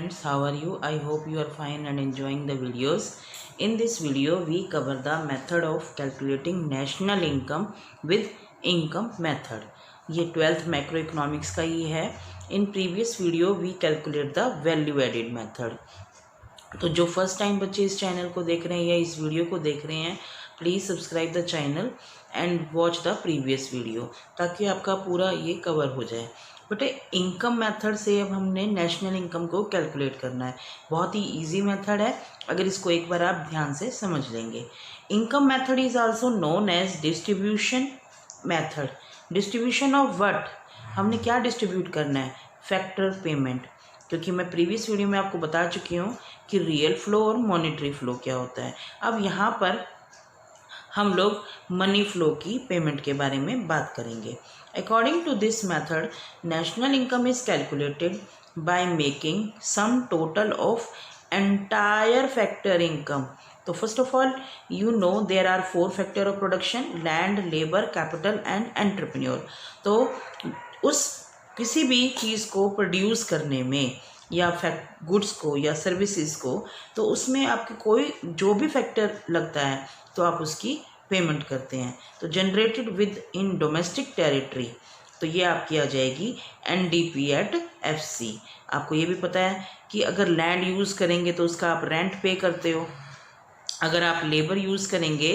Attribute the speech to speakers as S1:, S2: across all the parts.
S1: friends, how are you? I hope you are fine and enjoying the videos. In this video we cover the method of calculating national income with income method. ये 12th macro economics का ही है. In previous video we calculate the value added method. तो जो first time बच्चे इस channel को देख रहे हैं या इस वीडियो को देख रहे हैं, please subscribe the channel and watch the previous video ताकि आपका पूरा ये कवर हो जाए. बट इनकम मेथड से अब हमने नेशनल इनकम को कैलकुलेट करना है. बहुत ही इजी मेथड है अगर इसको एक बार आप ध्यान से समझ लेंगे. Income method is also known as distribution method. Distribution of what? हमने क्या डिस्ट्रीब्यूट करना है? Factor payment. क्योंकि मैं प्रीवियस वीडियो में आपको बता चुकी हूँ कि रियल फ्लो और मॉनेटरी फ्लो क्या होता है. अब यहाँ पर हम लोग मनी फ्लो की पेमेंट के बारे में बात करेंगे. According to this method national income is calculated by making sum total of entire factor income. तो first of all you know there are 4 factor of production: land, labour, capital and entrepreneur. तो उस किसी भी चीज़ को produce करने में या goods को या सर्विसेज को, तो उसमें आपके कोई जो भी फैक्टर लगता है तो आप उसकी पेमेंट करते हैं. तो generated with in domestic territory, तो ये आपकी आ जाएगी NDP एट FC. आपको ये भी पता है कि अगर लैंड यूज़ करेंगे तो उसका आप रेंट पे करते हो. अगर आप लेबर यूज़ करेंगे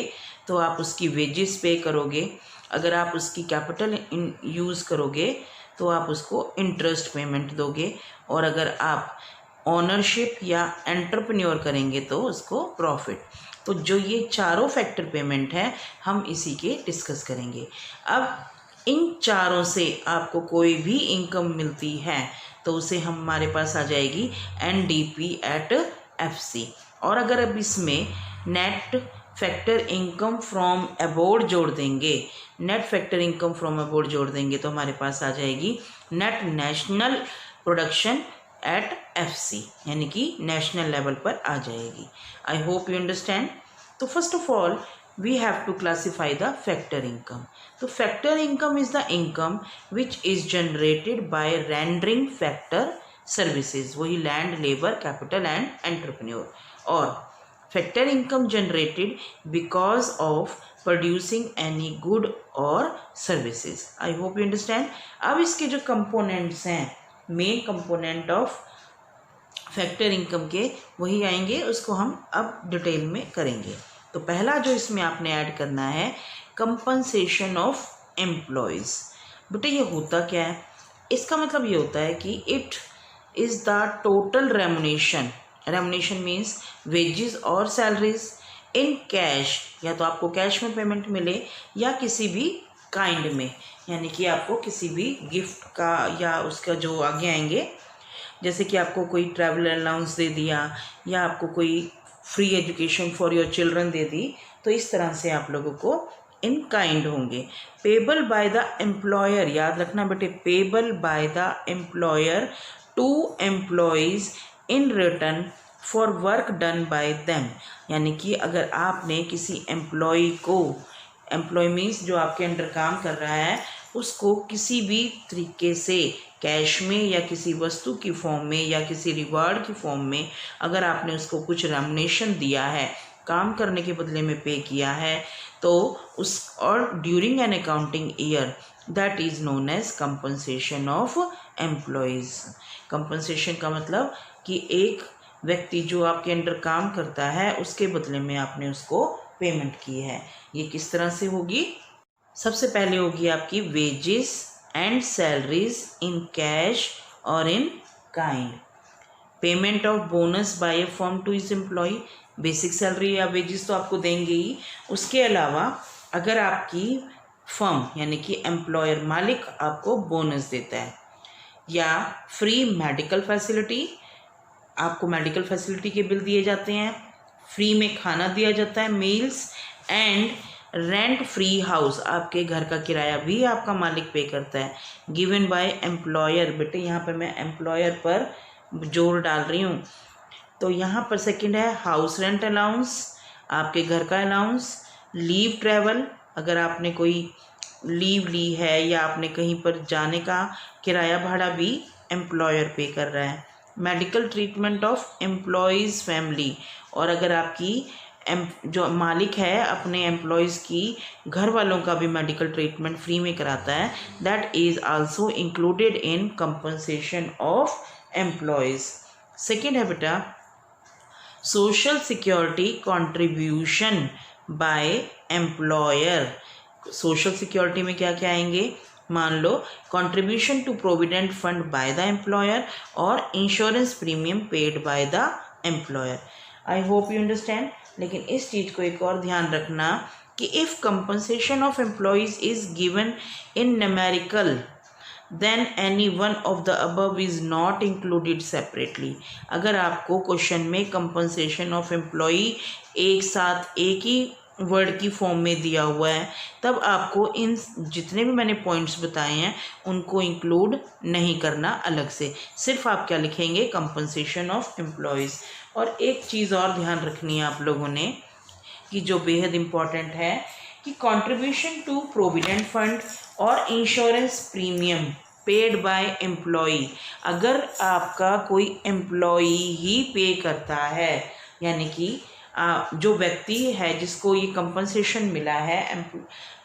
S1: तो आप उसकी वेजेस पे करोगे. अगर आप उसकी कैपिटल यूज़ करोगे तो आप उसको इंटरेस्ट पेमेंट दोगे. और अगर आप ओनरशिप या एंटरप्रेन्योर करेंगे तो उसको प्रॉफिट. तो जो ये चारों फैक्टर पेमेंट है हम इसी के डिस्कस करेंगे. अब इन चारों से आपको कोई भी इनकम मिलती है तो उसे हमारे पास आ जाएगी NDP एट FC. और अगर अब इसमें net factor income from abroad जोड़ देंगे, net factor income from abroad जोड़ देंगे तो हमारे पास आ जाएगी net national production at FC, यानी कि नेशनल लेवल पर आ जाएगी. I hope you understand. तो first of all we have to classify the factor income. तो factor income is the income which is generated by rendering factor services. वही land, labour, capital and entrepreneur. और factor income generated because of producing any good और services. I hope you understand. अब इसके जो components हैं, main component of factor income के, वही आएंगे, उसको हम अब डिटेल में करेंगे. तो पहला जो इसमें आपने ऐड करना है कंपनसेशन ऑफ एम्प्लॉयज़. बेटे ये होता क्या है? इसका मतलब ये होता है कि it is the total remuneration. Remuneration means wages और सैलरीज इन कैश. या तो आपको कैश में पेमेंट मिले या किसी भी काइंड में, यानी कि आपको किसी भी गिफ्ट का या उसका जो आगे आएंगे, जैसे कि आपको कोई ट्रैवल अलाउंस दे दिया या आपको कोई free education for your children दे दी, तो इस तरह से आप लोगों को इन काइंड होंगे. पेबल बाय द एम्प्लॉयर, याद रखना बेटे, payable by the employer to employees in return for work done by them. यानी कि अगर आपने किसी एम्प्लॉय को, एम्प्लॉय मीन्स जो आपके अंडर काम कर रहा है, उसको किसी भी तरीके से कैश में या किसी वस्तु की फॉर्म में या किसी रिवार्ड की फॉर्म में अगर आपने उसको कुछ रेमुनेशन दिया है, काम करने के बदले में पे किया है, तो उस और during an accounting year, that is known as compensation of employees. Compensation का मतलब कि एक व्यक्ति जो आपके अंडर काम करता है उसके बदले में आपने उसको पेमेंट की है. ये किस तरह से होगी? सबसे पहले होगी आपकी wages and salaries in cash और in kind. Payment of bonus by a firm to is employ. Basic salary या वेजेस तो आपको देंगे ही, उसके अलावा अगर आपकी फर्म यानी कि एम्प्लॉयर, मालिक आपको बोनस देता है, या फ्री मेडिकल फैसिलिटी, आपको मेडिकल फैसिलिटी के बिल दिए जाते हैं, फ्री में खाना दिया जाता है, meals, and rent free house, आपके घर का किराया भी आपका मालिक पे करता है, गिवन बाय एम्प्लॉयर. बेटे यहाँ पर मैं एम्प्लॉयर पर जोर डाल रही हूँ. तो यहाँ पर सेकंड है हाउस रेंट अलाउंस, आपके घर का अलाउंस, लीव ट्रैवल, अगर आपने कोई लीव ली है या आपने कहीं पर जाने का किराया भाड़ा भी एम्प्लॉयर पे कर रहा है. Medical treatment of employees family, और अगर आपकी जो मालिक है अपने एम्प्लॉयज़ की घर वालों का भी मेडिकल ट्रीटमेंट फ्री में कराता है, that is also included in compensation of employees. Second है बेटा social security contribution by employer. Social security में क्या क्या आएंगे, मान लो contribution to provident fund by the employer और insurance premium paid by the employer. I hope you understand. लेकिन इस चीज़ को एक और ध्यान रखना कि if compensation of employees is given in numerical then any one of the above is not included separately. अगर आपको क्वेश्चन में कंपनसेशन ऑफ एम्प्लॉई एक साथ एक ही वर्ड की फॉर्म में दिया हुआ है, तब आपको इन जितने भी मैंने पॉइंट्स बताए हैं उनको इंक्लूड नहीं करना अलग से, सिर्फ आप क्या लिखेंगे कंपनसेशन ऑफ एम्प्लॉयज़। और एक चीज़ और ध्यान रखनी है आप लोगों ने कि जो बेहद इम्पॉर्टेंट है कि कंट्रीब्यूशन टू प्रोविडेंट फंड और insurance premium paid bye employee, अगर आपका कोई एम्प्लॉई ही पे करता है, यानी कि जो व्यक्ति है जिसको ये कंपनसेशन मिला है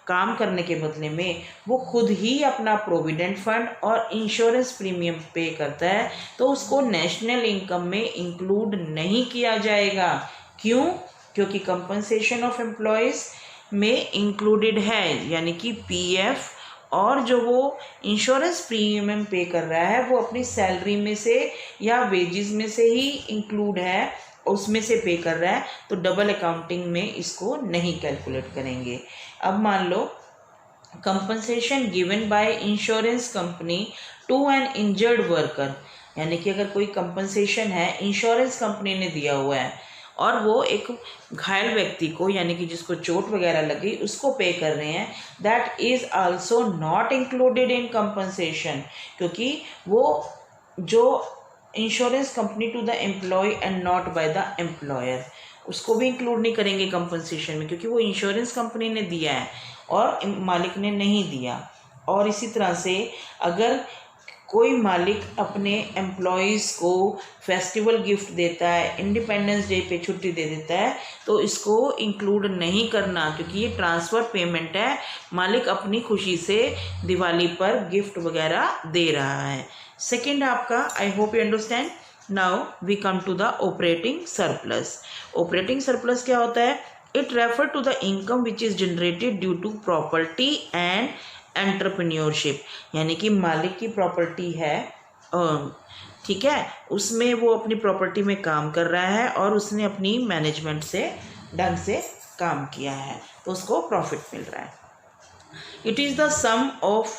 S1: काम करने के बदले में, वो खुद ही अपना प्रोविडेंट फंड और इंश्योरेंस प्रीमियम पे करता है, तो उसको नेशनल इनकम में इंक्लूड नहीं किया जाएगा। क्यों? क्योंकि कंपनसेशन ऑफ एम्प्लॉयज़ में इंक्लूडेड है, यानी कि पीएफ, और जो वो इंश्योरेंस प्रीमियम पे कर रहा है वो अपनी सैलरी में से या वेजेस में से ही इंक्लूड है, उसमें से पे कर रहा है, तो डबल अकाउंटिंग में इसको नहीं कैलकुलेट करेंगे। अब मान लो compensation given by insurance company to an injured worker, यानी कि अगर कोई कंपनसेशन है इंश्योरेंस कंपनी ने दिया हुआ है और वो एक घायल व्यक्ति को, यानी कि जिसको चोट वगैरह लगी, उसको पे कर रहे हैं, that is also not included in compensation, क्योंकि वो जो insurance company to the employee and not by the employer, उसको भी इंक्लूड नहीं करेंगे कंपनसेशन में, क्योंकि वो इंश्योरेंस कंपनी ने दिया है और मालिक ने नहीं दिया। और इसी तरह से अगर कोई मालिक अपने एम्प्लॉयज़ को फेस्टिवल गिफ्ट देता है, इंडिपेंडेंस डे पे छुट्टी दे देता है, तो इसको इंक्लूड नहीं करना, क्योंकि ये ट्रांसफ़र पेमेंट है, मालिक अपनी खुशी से दिवाली पर गिफ्ट वगैरह दे रहा है। सेकेंड आपका, I hope you understand. Now we come to the operating surplus. Operating surplus क्या होता है? It refer to the income which is generated due to property and entrepreneurship, यानी कि मालिक की प्रॉपर्टी है, ठीक है, उसमें वो अपनी प्रॉपर्टी में काम कर रहा है और उसने अपनी मैनेजमेंट से ढंग से काम किया है, तो उसको प्रॉफिट मिल रहा है। It is the sum of,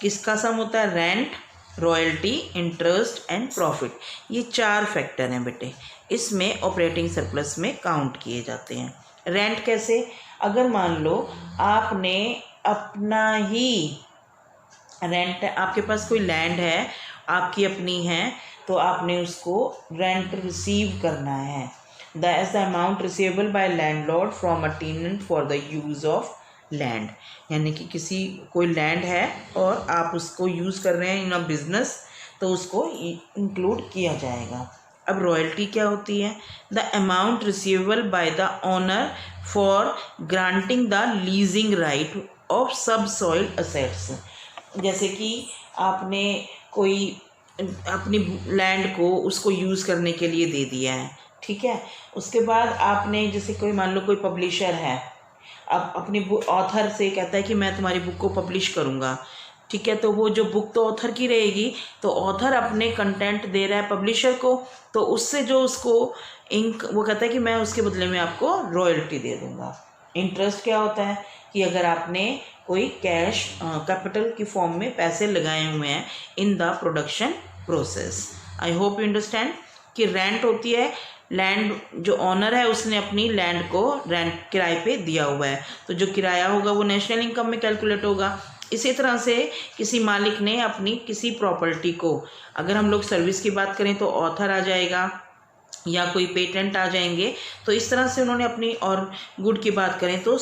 S1: किसका सम होता है? Rent, royalty, interest and profit. ये 4 फैक्टर हैं बेटे, इसमें ऑपरेटिंग सरप्लस में काउंट किए जाते हैं। रेंट कैसे? अगर मान लो आपने अपना ही रेंट, आपके पास कोई लैंड है, आपकी अपनी है, तो आपने उसको रेंट रिसीव करना है। That is the amount receivable by landlord from a tenant for the use of land, यानी कि किसी कोई लैंड है और आप उसको यूज़ कर रहे हैं इन अ बिजनेस, तो उसको इंक्लूड किया जाएगा। अब रॉयल्टी क्या होती है? The amount receivable by the owner for granting the leasing right of subsoil assets, जैसे कि आपने कोई अपनी लैंड को उसको यूज़ करने के लिए दे दिया है, ठीक है, उसके बाद आपने, जैसे कोई मान लो कोई पब्लिशर है, अब अपनी ऑथर से कहता है कि मैं तुम्हारी बुक को पब्लिश करूँगा, ठीक है, तो वो जो बुक तो ऑथर की रहेगी, तो ऑथर अपने कंटेंट दे रहा है पब्लिशर को, तो उससे जो उसको वो कहता है कि मैं उसके बदले में आपको रॉयल्टी दे दूँगा। इंटरेस्ट क्या होता है कि अगर आपने कोई कैश कैपिटल की फॉर्म में पैसे लगाए हुए हैं in the production process. I hope you understand कि रेंट होती है, लैंड जो ऑनर है उसने अपनी लैंड को रेंट किराए पे दिया हुआ है, तो जो किराया होगा वो नेशनल इनकम में कैलकुलेट होगा। इसी तरह से किसी मालिक ने अपनी किसी प्रॉपर्टी को, अगर हम लोग सर्विस की बात करें तो ऑथर आ जाएगा या कोई पेटेंट आ जाएंगे, तो इस तरह से उन्होंने अपनी, और गुड की बात करें तो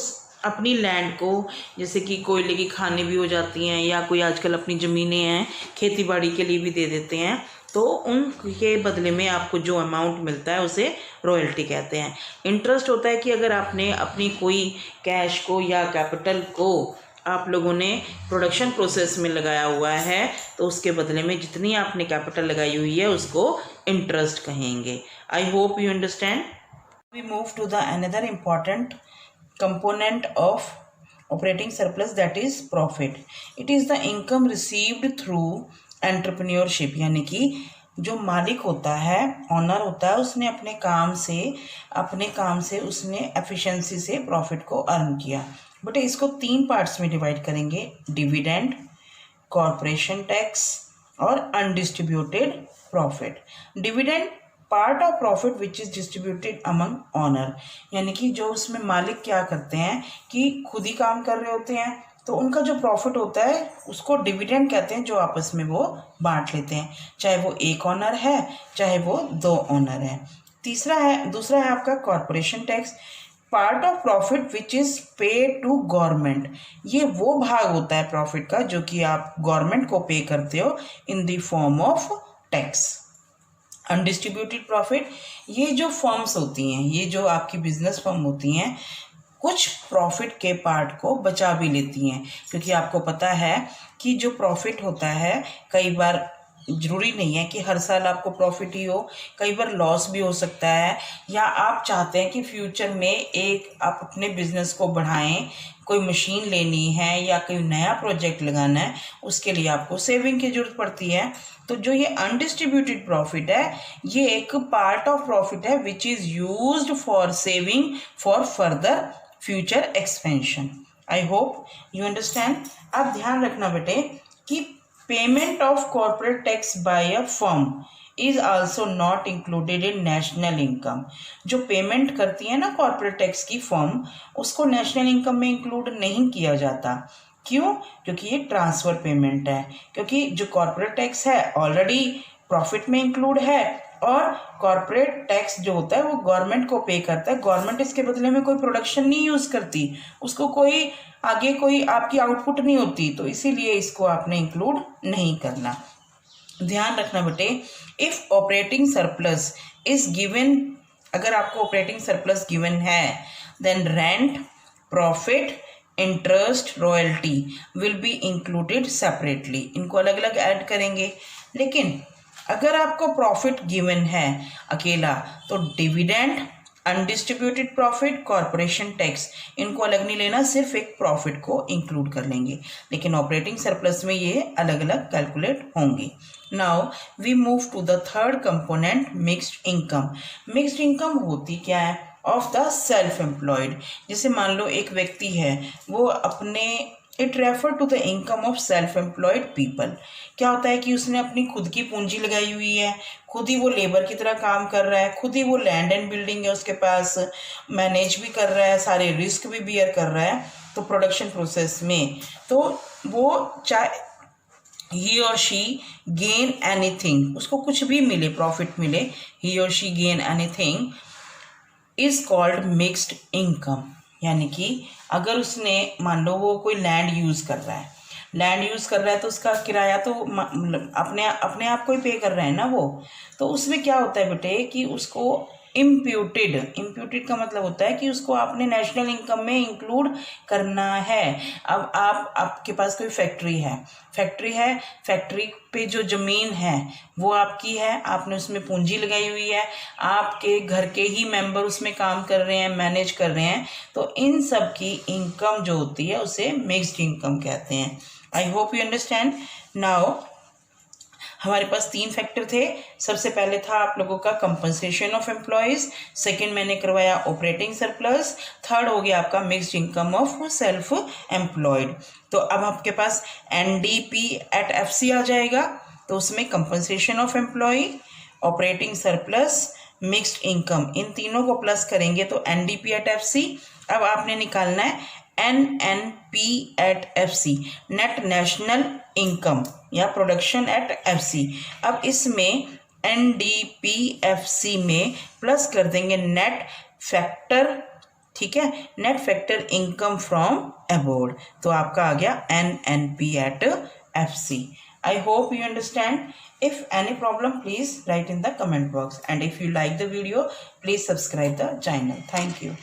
S1: अपनी लैंड को, जैसे कि कोयले की खानें भी हो जाती हैं या कोई आजकल अपनी ज़मीनें हैं खेती बाड़ी के लिए भी दे देते हैं, तो उनके बदले में आपको जो अमाउंट मिलता है उसे रॉयल्टी कहते हैं। इंटरेस्ट होता है कि अगर आपने अपनी कोई कैश को या कैपिटल को आप लोगों ने प्रोडक्शन प्रोसेस में लगाया हुआ है तो उसके बदले में जितनी आपने कैपिटल लगाई हुई है उसको इंटरेस्ट कहेंगे। I hope you understand. We move to the another important component of operating surplus, that is profit. It is the income received through entrepreneurship, यानी कि जो मालिक होता है, ऑनर होता है, उसने अपने काम से उसने एफिशिएंसी से प्रॉफिट को अर्न किया। बट इसको 3 पार्ट्स में डिवाइड करेंगे, डिविडेंड, कॉरपोरेशन टैक्स और undistributed profit. Dividend part of profit which is distributed among owner, यानी कि जो उसमें मालिक क्या करते हैं कि खुद ही काम कर रहे होते हैं तो उनका जो प्रॉफिट होता है उसको डिविडेंड कहते हैं, जो आपस में वो बांट लेते हैं, चाहे वो एक ऑनर है चाहे वो 2 ऑनर है। दूसरा है आपका corporation tax, part of profit which is पे टू गवर्नमेंट। ये वो भाग होता है प्रॉफिट का जो कि आप गवर्नमेंट को पे करते हो in the form of tax. Undistributed profit, ये जो फर्म्स होती हैं, ये जो आपकी बिजनेस फर्म होती हैं, कुछ प्रॉफिट के पार्ट को बचा भी लेती हैं, क्योंकि आपको पता है कि जो प्रॉफिट होता है कई बार ज़रूरी नहीं है कि हर साल आपको प्रॉफिट ही हो, कई बार लॉस भी हो सकता है, या आप चाहते हैं कि फ्यूचर में आप अपने बिजनेस को बढ़ाएं, कोई मशीन लेनी है या कोई नया प्रोजेक्ट लगाना है, उसके लिए आपको सेविंग की ज़रूरत पड़ती है। तो जो ये अनडिस्ट्रीब्यूटेड प्रॉफिट है, ये एक पार्ट ऑफ प्रॉफिट है which is used for saving for further future expansion. I hope you understand. अब ध्यान रखना बेटे कि payment of corporate tax bye a firm is also not included in national income. जो पेमेंट करती है ना कॉर्पोरेट टैक्स की फर्म, उसको नेशनल इनकम में इंक्लूड नहीं किया जाता। क्यों? क्योंकि ये ट्रांसफ़र पेमेंट है, क्योंकि जो कॉर्पोरेट टैक्स है ऑलरेडी प्रॉफिट में इंक्लूड है, और कॉर्पोरेट टैक्स जो होता है वो गवर्नमेंट को पे करता है। गवर्नमेंट इसके बदले में कोई प्रोडक्शन नहीं यूज़ करती, उसको कोई आगे कोई आपकी आउटपुट नहीं होती, तो इसीलिए इसको आपने इंक्लूड नहीं करना। ध्यान रखना बेटे, if operating surplus is given, अगर आपको ऑपरेटिंग सरप्लस गिवन है, then rent, profit, interest, royalty will be included separately. इनको अलग अलग ऐड करेंगे। लेकिन अगर आपको प्रॉफिट गिवन है अकेला, तो dividend, undistributed profit, corporation tax, इनको अलग नहीं लेना, सिर्फ एक प्रॉफिट को इंक्लूड कर लेंगे। लेकिन ऑपरेटिंग सरप्लस में ये अलग अलग कैलकुलेट होंगे। Now we move to the third component, mixed income. Mixed income होती क्या है? Of the self employed. जैसे मान लो एक व्यक्ति है, वो अपने, it refer to the income of self employed people. क्या होता है कि उसने अपनी खुद की पूंजी लगाई हुई है, खुद ही वो लेबर की तरह काम कर रहा है, खुद ही वो लैंड एंड बिल्डिंग है उसके पास, मैनेज भी कर रहा है, सारे रिस्क भी बियर कर रहा है तो प्रोडक्शन प्रोसेस में, तो वो चाहे ही और शी गेन एनीथिंग, उसको कुछ भी मिले, प्रॉफिट मिले, ही और she gain anything is called mixed income. यानी कि अगर उसने, मान लो वो कोई लैंड यूज़ कर रहा है, तो उसका किराया तो अपने आप को ही पे कर रहा है ना वो, तो उसमें क्या होता है बेटे कि उसको इम्प्यूटेड का मतलब होता है कि उसको आपने नेशनल इनकम में इंक्लूड करना है। अब आपके पास कोई फैक्ट्री है, फैक्ट्री पे जो ज़मीन है वो आपकी है, आपने उसमें पूंजी लगाई हुई है, आपके घर के ही मेंबर उसमें काम कर रहे हैं, मैनेज कर रहे हैं, तो इन सब की इनकम जो होती है उसे मिक्स्ड इनकम कहते हैं। आई होप यू अंडरस्टैंड। नाउ हमारे पास 3 फैक्टर थे। सबसे पहले था आप लोगों का कंपनसेशन ऑफ एम्प्लॉयज़, सेकंड मैंने करवाया ऑपरेटिंग सरप्लस, थर्ड हो गया आपका mixed income of self employed. तो अब आपके पास NDP एट FC आ जाएगा, तो उसमें compensation of employee, operating surplus, mixed income, इन तीनों को प्लस करेंगे तो NDP एट FC। अब आपने निकालना है NNP at FC, net national income या प्रोडक्शन एट FC। अब इसमें NDPFC में प्लस कर देंगे नेट फैक्टर, ठीक है, net factor income from abroad, तो आपका आ गया NNP at FC। I hope you understand. If any problem, please write in the comment box, and if you like the video, please subscribe the channel. Thank you.